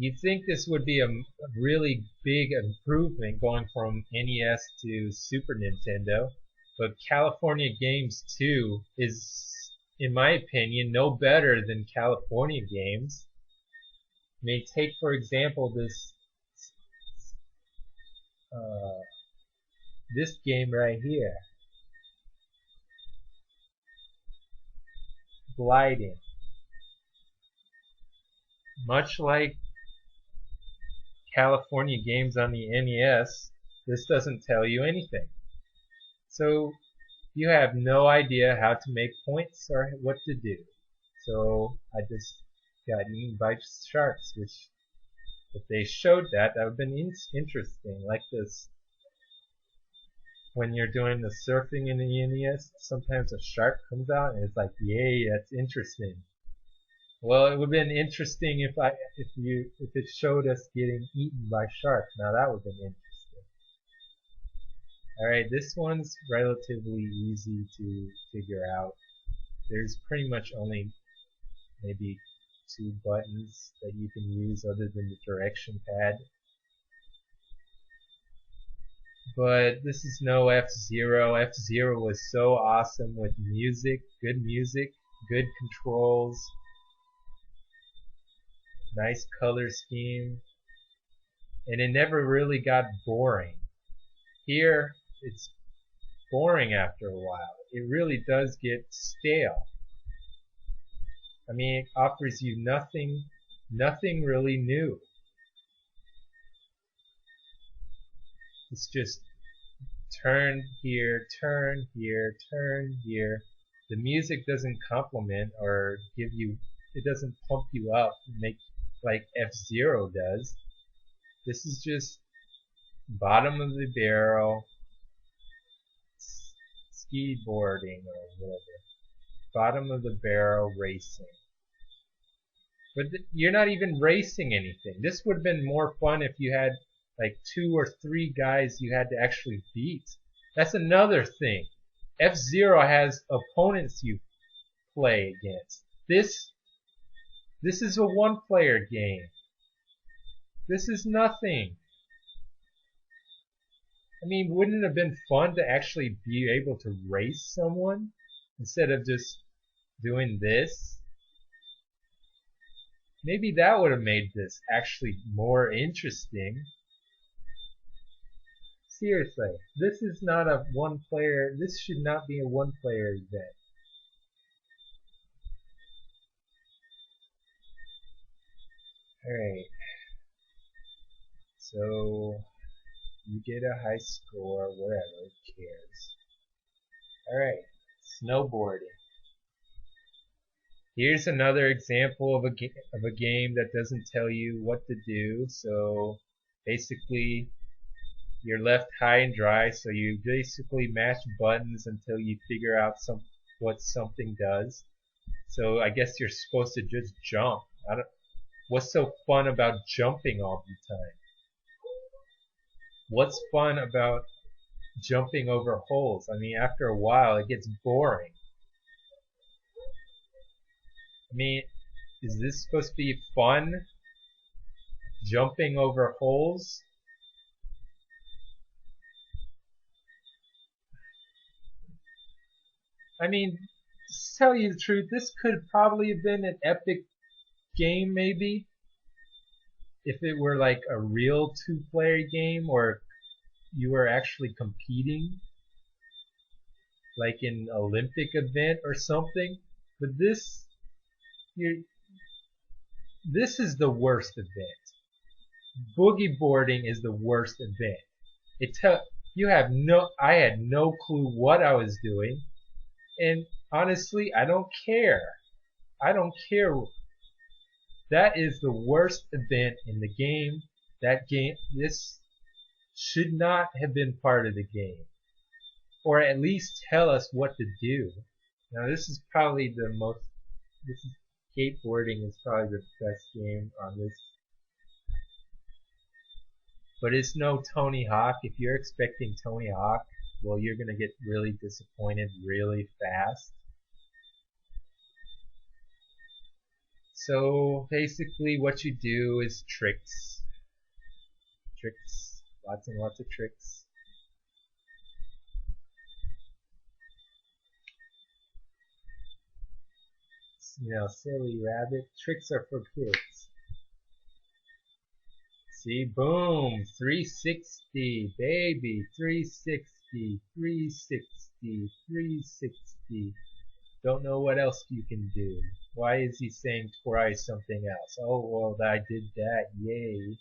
You'd think this would be a really big improvement going from NES to Super Nintendo, but California Games 2 is, in my opinion, no better than California Games. I mean, take for example uh, this game right here, Gliding. Much like California Games on the NES, this doesn't tell you anything. So you have no idea how to make points or what to do. So I just got eaten by sharks, which if they showed that, that would have been interesting. Like this, when you're doing the surfing in the NES, sometimes a shark comes out and it's like, yay, that's interesting. Well, it would have been interesting if it showed us getting eaten by sharks. Now that would have been interesting. Alright, this one's relatively easy to figure out. There's pretty much only maybe 2 buttons that you can use other than the direction pad. But this is no F-Zero. F-Zero was so awesome with music, good controls, nice color scheme, and it never really got boring. Here, it's boring after a while. It really does get stale. I mean, it offers you nothing really new. It's just turn here, turn here, turn here. The music doesn't complement or give you, it doesn't pump you up and make like F-Zero does. This is just bottom of the barrel, ski-boarding or whatever. Bottom of the barrel racing. But you're not even racing anything. This would have been more fun if you had like 2 or 3 guys you had to actually beat. That's another thing. F-Zero has opponents you play against. This is a one-player game. This is nothing. I mean, wouldn't it have been fun to actually be able to race someone instead of just doing this? Maybe that would have made this actually more interesting. Seriously, this is not a one-player, this should not be a one-player event. Alright, so you get a high score, whatever, who cares. Alright, snowboarding. Here's another example of a game that doesn't tell you what to do. So basically, you're left high and dry. So you basically mash buttons until you figure out what something does. So I guess you're supposed to just jump. What's so fun about jumping all the time? What's fun about jumping over holes? I mean, after a while, it gets boring. I mean, is this supposed to be fun? Jumping over holes? I mean, to tell you the truth, this could probably have been an epic game, maybe. If it were like a real 2-player game or you were actually competing, like in an Olympic event or something. But this is the worst event. Boogieboarding is the worst event. I had no clue what I was doing, and honestly, I don't care. I don't care. That is the worst event in the game. This should not have been part of the game, or at least tell us what to do. Now, this is probably Gateboarding is probably the best game on this. But it's no Tony Hawk. If you're expecting Tony Hawk, well, you're going to get really disappointed really fast. So basically what you do is tricks. Lots and lots of tricks. You know, silly rabbit. Tricks are for kids. See, boom, 360, baby, 360, 360, 360. Don't know what else you can do. Why is he saying try something else? Oh, well, I did that, yay.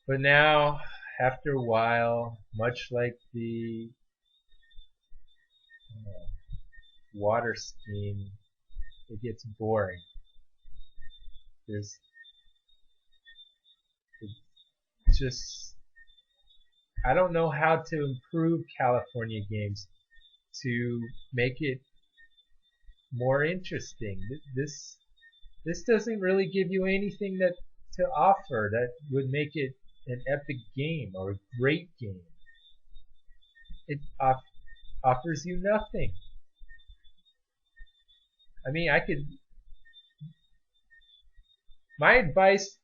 But now, after a while, much like the water skiing, it gets boring. There's just, I don't know how to improve California games to make it more interesting. This doesn't really give you anything that to offer that would make it an epic game or a great game. It offers you nothing. I mean, my advice,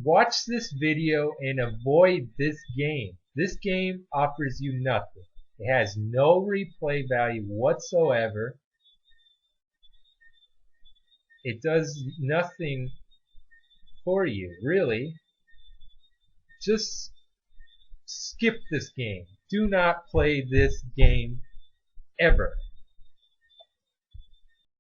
watch this video and avoid this game. This game offers you nothing. It has no replay value whatsoever. It does nothing for you, really. Just skip this game. Do not play this game ever.